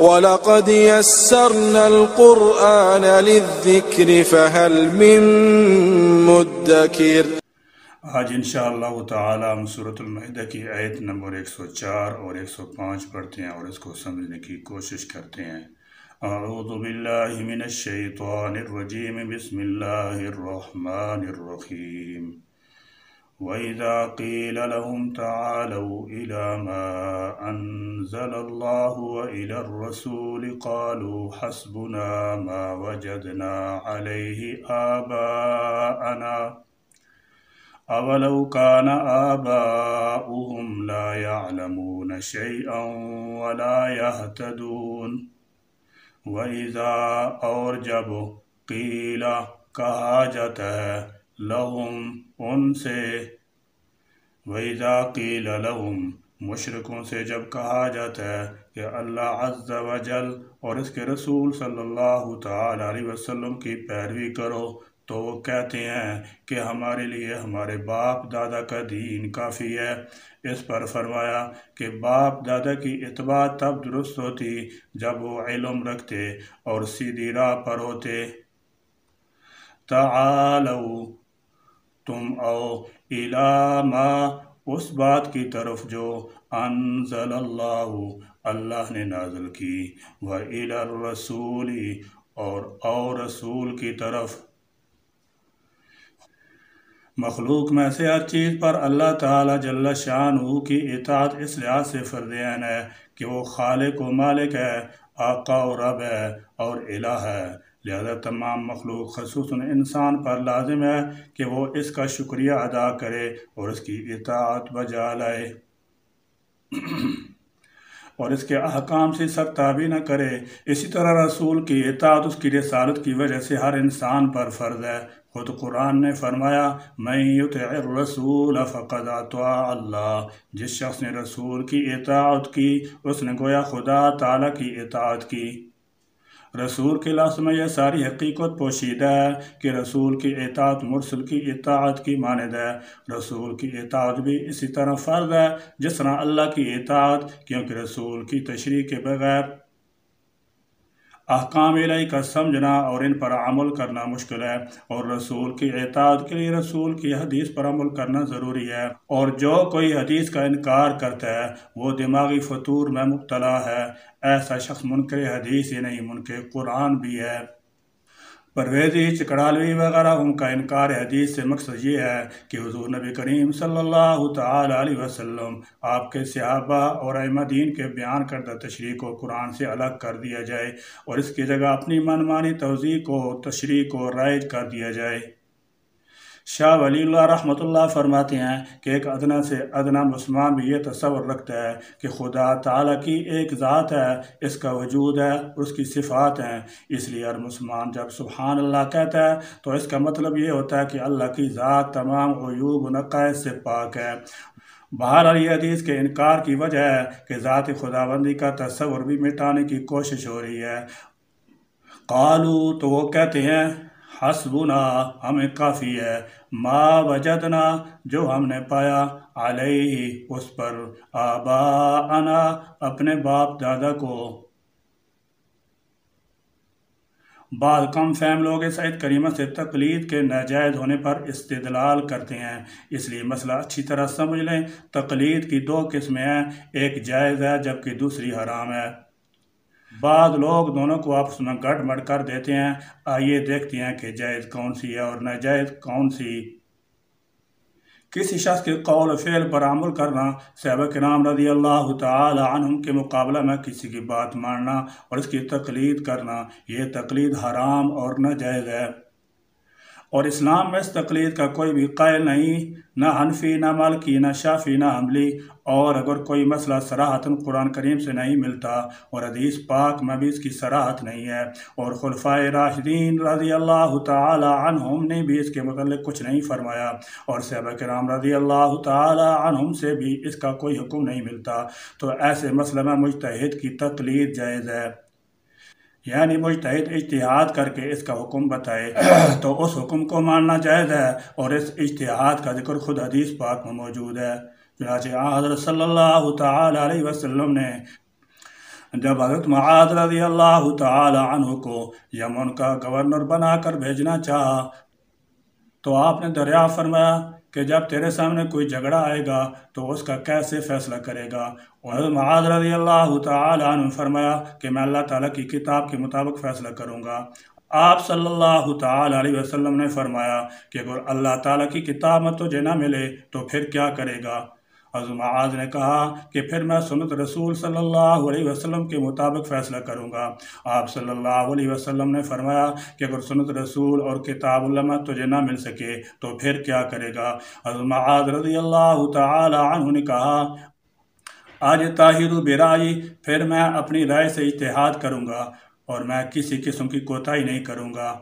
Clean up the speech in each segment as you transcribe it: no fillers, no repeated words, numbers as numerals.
وَلَقَدْ يَسَّرْنَا الْقُرْآنَ لِلذِّكْرِ فَهَلْ مِن مُدَّكِرٍ۔ آج انشاءاللہ تعالی ہم سورۃ المائدہ کی آیت نمبر 104 اور 105 پڑھتے ہیں اور اس کو سمجھنے کی کوشش کرتے ہیں۔ اعوذ باللہ من الشیطان الرجیم، بسم اللہ الرحمن الرحیم۔ وَإِذَا قِيلَ لَهُمْ تَعَالَوْا إِلَى مَا أَنزَلَ اللَّهُ وَإِلَى الرَّسُولِ قَالُوا حَسْبُنَا مَا وَجَدْنَا عَلَيْهِ آبَاءَنَا أَوَلَوْ كَانَ آبَاؤُهُمْ لَا يَعْلَمُونَ شَيْئًا وَلَا يَهْتَدُونَ۔ وَإِذَا اور جب قِیلَ کہا جاتا ہے لَهُمْ ان سے، وَإِذَا قِیلَ لَهُمْ مشرکوں سے جب کہا جاتا ہے کہ اللہ عز و جل اور اس کے رسول صلی اللہ تعالی علیہ وسلم کی پیروی کرو، تو وہ کہتے ہیں کہ ہمارے لیے ہمارے باپ دادا کا دین کافی ہے۔ اس پر فرمایا کہ باپ دادا کی اتباع تب درست ہوتی جب وہ علم رکھتے اور سیدھی راہ پر ہوتے۔ تعالو تم آؤ، الی ما اس بات کی طرف جو انزل اللہ نے نازل کی، وَإِلَى الرَّسُولِ اور رسول کی طرف۔ مخلوق میں سے ہر چیز پر اللہ تعالی جل شانہ کی اطاعت اس لحاظ سے فرض عین ہے کہ وہ خالق و مالک ہے، آقا و رب ہے اور الہ ہے، لہذا تمام مخلوق خصوصاً انسان پر لازم ہے کہ وہ اس کا شکریہ ادا کرے اور اس کی اطاعت بجا لائے اور اس کے احکام سے سرتابی نہ کرے۔ اسی طرح رسول کی اطاعت اس کی رسالت کی وجہ سے ہر انسان پر فرض ہے۔ خود قرآن نے فرمایا مَن یُطِعِ الرَّسُولَ فَقَدْ أَطَاعَ اللَّهَ، جس شخص نے رسول کی اطاعت کی اس نے گویا خدا تعالیٰ کی اطاعت کی۔ رسول کے لفظ میں یہ ساری حقیقت پوشیدہ ہے کہ رسول کی اطاعت مرسل کی اطاعت کی مانند ہے۔ رسول کی اطاعت بھی اسی طرح فرض ہے جس طرح اللہ کی اطاعت، کیونکہ رسول کی تشریح کے بغیر احکام الہی کا سمجھنا اور ان پر عمل کرنا مشکل ہے، اور رسول کی اطاعت کے لیے رسول کی حدیث پر عمل کرنا ضروری ہے، اور جو کوئی حدیث کا انکار کرتا ہے وہ دماغی فطور میں مبتلا ہے۔ ایسا شخص منکر حدیث ہی نہیں، منکر قرآن بھی ہے۔ پرویزی، چکڑالوی وغیرہ ان کا انکار حدیث سے مقصد یہ ہے کہ حضور نبی کریم صلی اللہ تعالی علیہ وسلم، آپ کے صحابہ اور ائمہ دین کے بیان کردہ تشریح کو قرآن سے الگ کر دیا جائے اور اس کی جگہ اپنی منمانی توضیح کو، تشریح کو رائج کر دیا جائے۔ شاہ ولی اللہ رحمۃ اللہ فرماتے ہیں کہ ایک ادنا سے ادنا مسلمان بھی یہ تصور رکھتا ہے کہ خدا تعالیٰ کی ایک ذات ہے، اس کا وجود ہے، اس کی صفات ہیں، اس لیے ہر مسلمان جب سبحان اللہ کہتا ہے تو اس کا مطلب یہ ہوتا ہے کہ اللہ کی ذات تمام عیوب و نقائص سے پاک ہے۔ بہرحال یہ حدیث کے انکار کی وجہ ہے کہ ذات خداوندی کا تصور بھی مٹانے کی کوشش ہو رہی ہے۔ قالو تو وہ کہتے ہیں حسبنا ہمیں کافی ہے، ما وجدنا جو ہم نے پایا، علیہ اس پر، آباءنا اپنے باپ دادا کو۔ بعض کم فہم لوگ اس آیت کریمہ سے تقلید کے ناجائز ہونے پر استدلال کرتے ہیں، اس لیے مسئلہ اچھی طرح سمجھ لیں۔ تقلید کی دو قسمیں ہیں، ایک جائز ہے جبکہ دوسری حرام ہے۔ بعض لوگ دونوں کو آپس میں گڑ مڑ کر دیتے ہیں۔ آئیے دیکھتے ہیں کہ جائز کون سی ہے اور ناجائز کون سی۔ کسی شخص کے قول و فعل پر عمل کرنا، صحابہ کرام رضی اللہ تعالی عنہم کے مقابلہ میں کسی کی بات ماننا اور اس کی تقلید کرنا، یہ تقلید حرام اور ناجائز ہے، اور اسلام میں اس تقلید کا کوئی بھی قائل نہیں، نہ حنفی، نہ مالکی، نہ شافعی، نہ حنبلی۔ اور اگر کوئی مسئلہ صراحتاً قرآن کریم سے نہیں ملتا اور حدیث پاک میں بھی اس کی صراحت نہیں ہے، اور خلفائے راشدین رضی اللہ تعالی عنہم نے بھی اس کے متعلق کچھ نہیں فرمایا، اور صحابہ کرام رضی اللہ تعالی عنہم سے بھی اس کا کوئی حکم نہیں ملتا، تو ایسے مسئلہ میں مجتہد کی تقلید جائز ہے، یعنی مجتہد اجتہاد کر کے اس کا حکم بتائے تو اس حکم کو ماننا جائز ہے، اور اس اجتہاد کا ذکر خود حدیث پاک میں موجود ہے۔ چنانچہ حضرت صلی اللہ تعالی علیہ وسلم نے جب حضرت معاذ رضی اللہ تعالی عنہ کو یمن کا گورنر بنا کر بھیجنا چاہا تو آپ نے دریافت فرمایا کہ جب تیرے سامنے کوئی جھگڑا آئے گا تو اس کا کیسے فیصلہ کرے گا؟ اور حضرت معاذ رضی اللہ تعالی عنہ فرمایا کہ میں اللہ تعالیٰ کی کتاب کے مطابق فیصلہ کروں گا۔ آپ صلی اللہ تعالی علیہ وسلم نے فرمایا کہ اگر اللہ تعالیٰ کی کتاب میں تجھے نہ ملے تو پھر کیا کرے گا؟ حضرت معاذ نے کہا کہ پھر میں سنت رسول صلی اللہ علیہ وسلم کے مطابق فیصلہ کروں گا۔ آپ صلی اللہ علیہ وسلم نے فرمایا کہ اگر سنت رسول اور کتاب اللہ میں تجھے نہ مل سکے تو پھر کیا کرے گا؟ حضرت معاذ رضی اللہ تعالی عنہ نے کہا اجتہد برائی، پھر میں اپنی رائے سے اجتہاد کروں گا اور میں کسی قسم کی کوتاہی نہیں کروں گا۔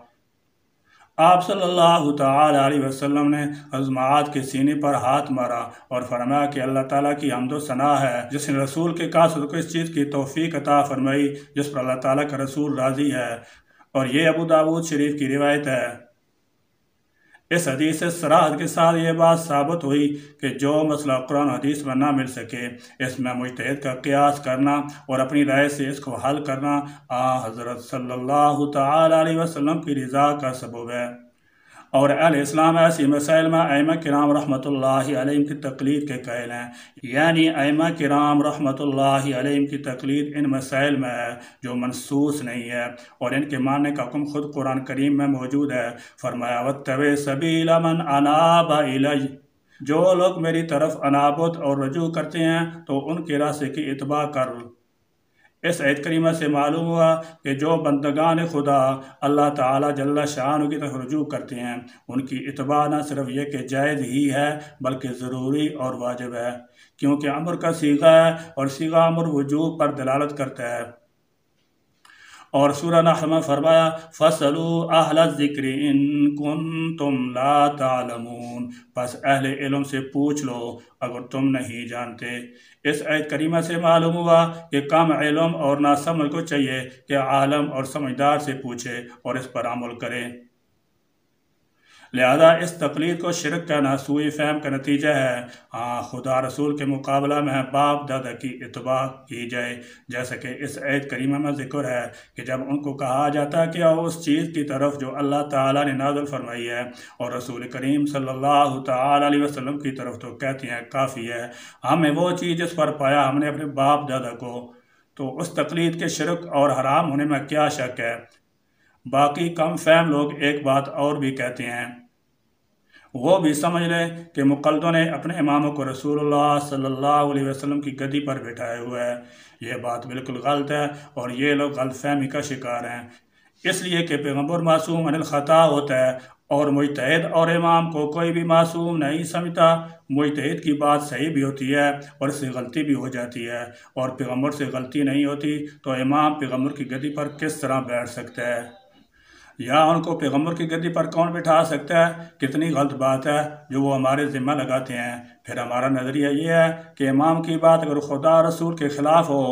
آپ صلی اللہ تعالی علیہ وسلم نے حضرت معاذ کے سینے پر ہاتھ مارا اور فرمایا کہ اللہ تعالیٰ کی حمد و ثنا ہے جس نے رسول کے قاصد کو اس چیز کی توفیق عطا فرمائی جس پر اللہ تعالیٰ کا رسول راضی ہے، اور یہ ابو داود شریف کی روایت ہے۔ اس حدیث سے صراحت کے ساتھ یہ بات ثابت ہوئی کہ جو مسئلہ قرآن و حدیث میں نہ مل سکے اس میں مجتہد کا قیاس کرنا اور اپنی رائے سے اس کو حل کرنا حضرت صلی اللہ تعالی علیہ وسلم کی رضا کا سبب ہے۔ اور اہل اسلام ایسی مسائل میں ائمہ کرام رحمۃ اللہ علیہ کی تقلید کے قائل ہیں، یعنی ائمہ کرام رحمۃ اللہ علیہ کی تقلید ان مسائل میں ہے جو منصوص نہیں ہے، اور ان کے ماننے کا حکم خود قرآن کریم میں موجود ہے۔ فرمایا واتبع سبیل من اناب الی، جو لوگ میری طرف انابت اور رجوع کرتے ہیں تو ان کے راستے کی اتباع کر۔ اس آیت کریمہ سے معلوم ہوا کہ جو بندگان خدا اللہ تعالیٰ جل شانہ کی طرف رجوع کرتے ہیں ان کی اتباع نہ صرف یہ کہ جائز ہی ہے بلکہ ضروری اور واجب ہے، کیونکہ امر کا صیغہ ہے اور صیغہ امر وجوب پر دلالت کرتا ہے۔ اور سورہ نحل میں فرمایا فَاسْأَلُوا أَهْلَ الذِّكْرِ إِن كُنتُمْ لَا تَعْلَمُونَ، پس اہل علم سے پوچھ لو اگر تم نہیں جانتے۔ اس آیت کریمہ سے معلوم ہوا کہ کم علم اور ناسمجھ کو چاہیے کہ عالم اور سمجھدار سے پوچھے اور اس پر عمل کرے۔ لہذا اس تقلید کو شرک کا سوء فہم کا نتیجہ ہے۔ خدا رسول کے مقابلہ میں باپ دادا کی اتباع کی جائے، جیسا کہ اس آیت کریمہ میں ذکر ہے کہ جب ان کو کہا جاتا کہ آؤ اس چیز کی طرف جو اللہ تعالیٰ نے نازل فرمائی ہے اور رسول کریم صلی اللہ تعالی علیہ وسلم کی طرف، تو کہتے ہیں کافی ہے، ہمیں وہ چیز جس پر پایا ہم نے اپنے باپ دادا کو، تو اس تقلید کے شرک اور حرام ہونے میں کیا شک ہے؟ باقی کم فہم لوگ ایک بات اور بھی کہتے ہیں، وہ بھی سمجھ لیں کہ مقلدوں نے اپنے اماموں کو رسول اللہ صلی اللہ علیہ وسلم کی گدی پر بٹھائے ہوئے ہے۔ یہ بات بالکل غلط ہے اور یہ لوگ غلط فہمی کا شکار ہیں، اس لیے کہ پیغمبر معصوم عن الخطا ہوتا ہے اور مجتہد اور امام کو کوئی بھی معصوم نہیں سمجھتا۔ مجتہد کی بات صحیح بھی ہوتی ہے اور اس سے غلطی بھی ہو جاتی ہے، اور پیغمبر سے غلطی نہیں ہوتی تو امام پیغمبر کی گدی پر کس طرح بیٹھ سکتا ہے، یا ان کو پیغمبر کی گدی پر کون بٹھا سکتا ہے؟ کتنی غلط بات ہے جو وہ ہمارے ذمہ لگاتے ہیں۔ پھر ہمارا نظریہ یہ ہے کہ امام کی بات اگر خدا رسول کے خلاف ہو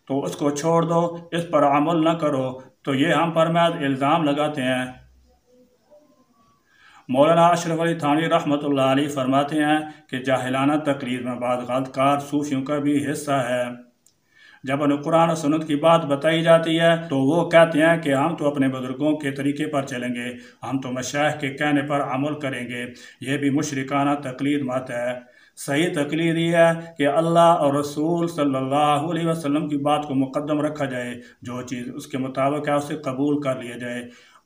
تو اس کو چھوڑ دو، اس پر عمل نہ کرو، تو یہ ہم پر محض الزام لگاتے ہیں۔ مولانا اشرف علی تھانوی رحمۃ اللہ علیہ فرماتے ہیں کہ جاہلانہ تقلید میں بعض غلط کار صوفیوں کا بھی حصہ ہے۔ جب انہیں قرآن و سنت کی بات بتائی جاتی ہے تو وہ کہتے ہیں کہ ہم تو اپنے بزرگوں کے طریقے پر چلیں گے، ہم تو مشائخ کے کہنے پر عمل کریں گے۔ یہ بھی مشرکانہ تقلید مت ہے۔ صحیح تقلید یہ ہے کہ اللہ اور رسول صلی اللہ علیہ وسلم کی بات کو مقدم رکھا جائے، جو چیز اس کے مطابق ہے اسے قبول کر لیا جائے،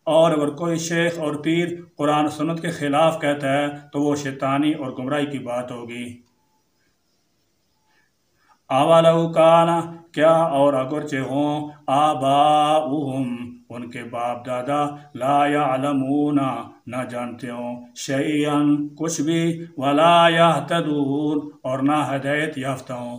اور اگر کوئی شیخ اور پیر قرآن و سنت کے خلاف کہتا ہے تو وہ شیطانی اور گمراہی کی بات ہوگی۔ اولو کان، کیا اور اگرچہ ہوں، آباؤہم، ان کے باپ دادا، لا یعلمون، نہ جانتے ہوں، شیئن، کچھ بھی، ولا یہتدون، اور نہ ہدایت یافتہ ہوں۔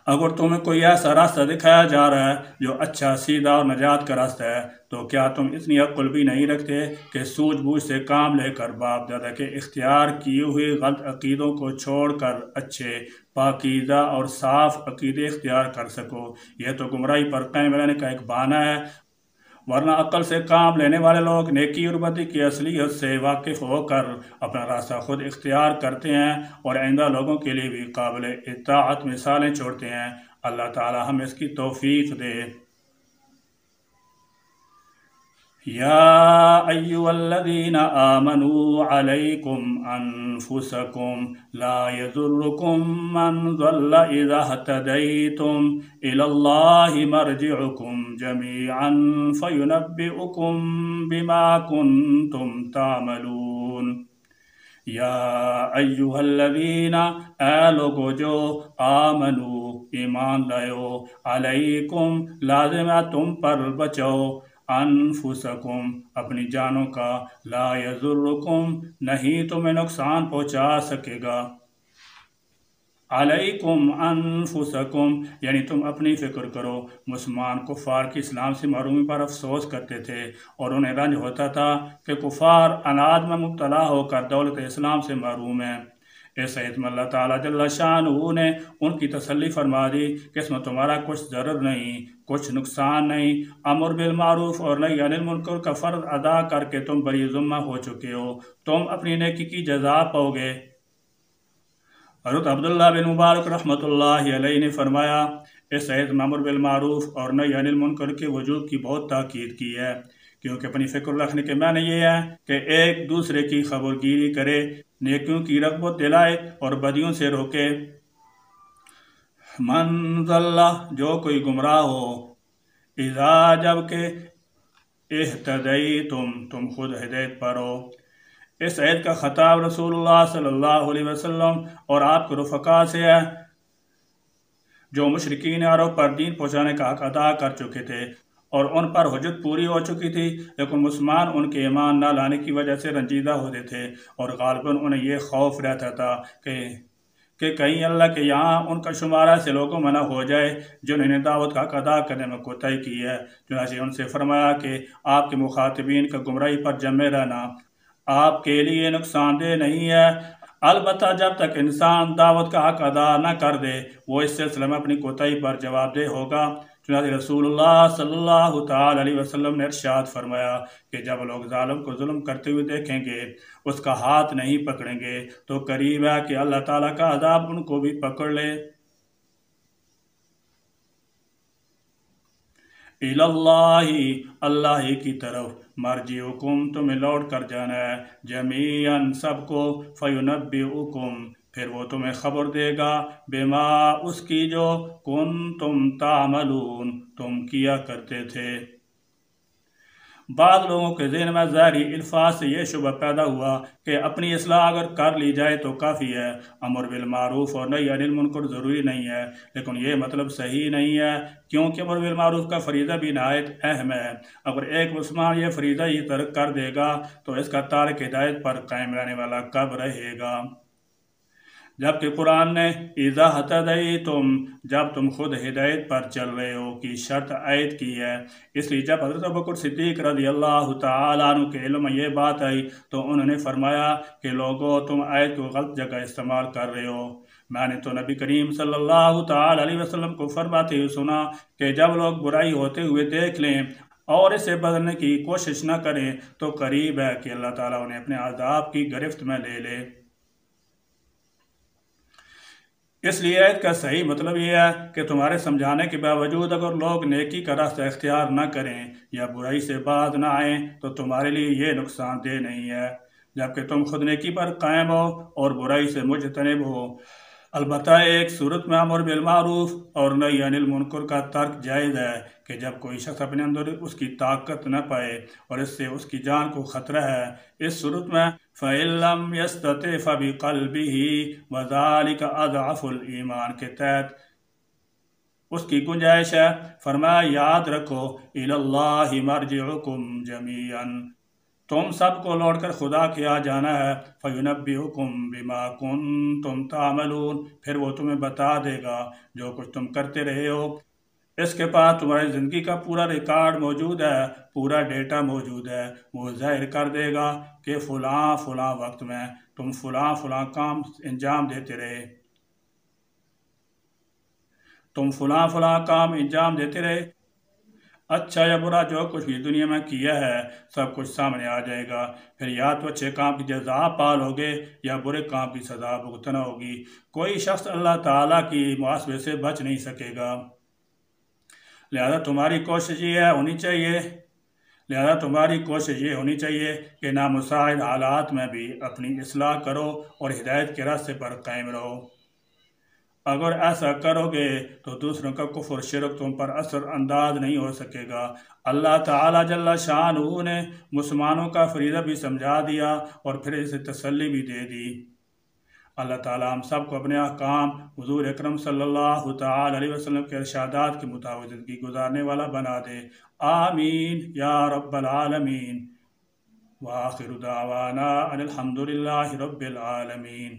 اگر تمہیں کوئی ایسا راستہ دکھایا جا رہا ہے جو اچھا سیدھا اور نجات کا راستہ ہے تو کیا تم اتنی عقل بھی نہیں رکھتے کہ سوجھ بوجھ سے کام لے کر باپ دادا کے اختیار کیے ہوئے غلط عقیدوں کو چھوڑ کر اچھے پاکیزہ اور صاف عقیدے اختیار کر سکو؟ یہ تو گمراہی پر قائم رہنے کا ایک بہانہ ہے، ورنہ عقل سے کام لینے والے لوگ نیکی اور بدی کی اصلیت سے واقف ہو کر اپنا راستہ خود اختیار کرتے ہیں اور آئندہ لوگوں کے لیے بھی قابل اطاعت مثالیں چھوڑتے ہیں۔ اللہ تعالی ہمیں اس کی توفیق دے۔ یا ایھا الذین آمنوا علیکم انفسکم لا یضرکم من ضل اذا اہتدیتم الی اللہ مرجعکم جمیعا فینبئکم بما کنتم تعملون۔ یا ایھا الذین، اے لوگو جو آمنو ایمان لائو، علیکم لازم ہے تم پر، بچو، انفسکم اپنی جانوں کا، لا یضرکم نہیں تمہیں نقصان پہنچا سکے گا، علیکم انفسکم یعنی تم اپنی فکر کرو۔ مسلمان کفار کی اسلام سے محرومی پر افسوس کرتے تھے اور انہیں رنج ہوتا تھا کہ کفار اناج میں مبتلا ہو کر دولت اسلام سے محروم ہیں۔ اس آیت میں اللہ تعالیٰ جل شانہ نے ان کی تسلی فرما دی کہ اس میں تمہارا کچھ ضرر نہیں، کچھ نقصان نہیں۔ امر بالمعروف اور نہی عن المنکر کا فرض ادا کر کے تم بری ذمہ ہو چکے ہو، تم اپنی نیکی کی جزا پاؤ گے۔ حضرت عبداللہ بن مبارک رحمۃ اللہ علیہ نے فرمایا، اس آیت میں امر بالمعروف اور نہی عن المنکر کے وجوب کی بہت تاکید کی ہے، کیونکہ اپنی فکر رکھنے کے معنی یہ ہے کہ ایک دوسرے کی خبرگیری کرے، نیکیوں کی رغبت دلائے اور بدیوں سے روکے۔ من ضل جو کوئی گمراہ ہو، اذا جب کہ اہتدیتم تم خود ہدایت پر ہو۔ اس آیت کا خطاب رسول اللہ صلی اللہ علیہ وسلم اور آپ کے رفقا سے ہے جو مشرکین عرب پر دین پہنچانے کا حق ادا کر چکے تھے اور ان پر حجت پوری ہو چکی تھی، لیکن مسلمان ان کے ایمان نہ لانے کی وجہ سے رنجیدہ ہوتے تھے اور غالباً انہیں یہ خوف رہتا تھا کہ کہیں اللہ کے یہاں ان کا شمارہ سے لوگوں میں نہ ہو جائے جنہوں نے دعوت کا حق ادا کرنے میں کوتاہی کی ہے۔ چنانچہ ان سے فرمایا کہ آپ کے مخاطبین کا گمراہی پر جمے رہنا آپ کے لیے نقصان دہ نہیں ہے، البتہ جب تک انسان دعوت کا حق ادا نہ کر دے وہ اس سلسلے میں اپنی کوتاہی پر جواب دہ ہوگا۔ چنانچہ رسول اللہ صلی اللہ تعالی علیہ وسلم نے ارشاد فرمایا کہ جب لوگ ظالم کو ظلم کرتے ہوئے دیکھیں گے، اس کا ہاتھ نہیں پکڑیں گے تو قریب ہے کہ اللہ تعالیٰ کا عذاب ان کو بھی پکڑ لے۔ الی اللہ اللہ ہی کی طرف، مرجعکم تمہیں لوٹ کر جانا ہے، جمیعاً سب کو، فینبئکم پھر وہ تمہیں خبر دے گا، بما اس کی جو کنتم تعملون تم کیا کرتے تھے۔ بعض لوگوں کے ذہن میں ظاہری الفاظ سے یہ شبہ پیدا ہوا کہ اپنی اصلاح اگر کر لی جائے تو کافی ہے، امر بالمعروف اور نہی عن المنکر ضروری نہیں ہے، لیکن یہ مطلب صحیح نہیں ہے، کیونکہ امر بالمعروف کا فریضہ بھی نہایت اہم ہے۔ اگر ایک مسلمان یہ فریضہ ہی ترک کر دے گا تو اس کا تارک ہدایت پر قائم رہنے والا کب رہے گا؟ جبکہ قرآن نے اذا اہتدیتم جب تم خود ہدایت پر چل رہے ہو کی شرط عائد کی ہے، اس لیے جب حضرت ابوبکر صدیق رضی اللہ تعالیٰ عنہ کے علم میں یہ بات آئی تو انہوں نے فرمایا کہ لوگو تم آیت کو غلط جگہ استعمال کر رہے ہو۔ میں نے تو نبی کریم صلی اللہ تعالیٰ علیہ وسلم کو فرماتے ہوئے سنا کہ جب لوگ برائی ہوتے ہوئے دیکھ لیں اور اسے بدلنے کی کوشش نہ کریں تو قریب ہے کہ اللہ تعالیٰ انہیں اپنے عذاب کی گرفت میں لے لے۔ اس لیے آیت کا صحیح مطلب یہ ہے کہ تمہارے سمجھانے کے باوجود اگر لوگ نیکی کا راستہ اختیار نہ کریں یا برائی سے باز نہ آئیں تو تمہارے لیے یہ نقصان دہ نہیں ہے، جبکہ تم خود نیکی پر قائم ہو اور برائی سے مجتنب ہو۔ البتہ ایک صورت میں امر بالمعروف اور نہی عن المنکر کا ترک جائز ہے کہ جب کوئی شخص اپنے اندر اس کی طاقت نہ پائے اور اس سے اس کی جان کو خطرہ ہے، اس صورت میں فَإِن لَّمْ يَسْتَطِعْ فَبِقَلْبِهِ وَذَلِكَ أَضْعَفُ الْإِيمَانِ کے تحت اس کی گنجائش ہے۔ فرمایا یاد رکھو اِلَى اللَّهِ مَرْجِعُكُمْ جَمِيعًا تم سب کو لوٹ کر خدا کے آ جانا ہے، فَيُنَبِّئُكُمْ بِمَا كُنتُمْ تَعْمَلُونَ پھر وہ تمہیں بتا دے گا جو کچھ تم کرتے رہے ہو۔ اس کے پاس تمہاری زندگی کا پورا ریکارڈ موجود ہے، پورا ڈیٹا موجود ہے، وہ ظاہر کر دے گا کہ فلاں فلاں وقت میں تم فلاں فلاں کام انجام دیتے رہے، تم فلاں فلاں کام انجام دیتے رہے۔ اچھا یا برا جو کچھ بھی دنیا میں کیا ہے سب کچھ سامنے آ جائے گا، پھر یا تو اچھے کام کی جزا پالو گے یا برے کام کی سزا بھگتنا ہوگی۔ کوئی شخص اللہ تعالیٰ کی محاسبے سے بچ نہیں سکے گا، لہذا تمہاری کوشش یہ ہونی چاہیے کہ نامساعد حالات میں بھی اپنی اصلاح کرو اور ہدایت کے راستے پر قائم رہو۔ اگر ایسا کرو گے تو دوسروں کا کفر شرک تم پر اثر انداز نہیں ہو سکے گا۔ اللہ تعالیٰ جل شانہ نے مسلمانوں کا فریضہ بھی سمجھا دیا اور پھر اسے تسلی بھی دے دی۔ اللہ تعالیٰ ہم سب کو اپنے احکام حضور اکرم صلی اللہ تعالیٰ علیہ وسلم کے ارشادات کے مطابق زندگی گزارنے والا بنا دے، آمین یا رب العالمین۔ وآخر دعوانا ان الحمد للہ رب العالمین۔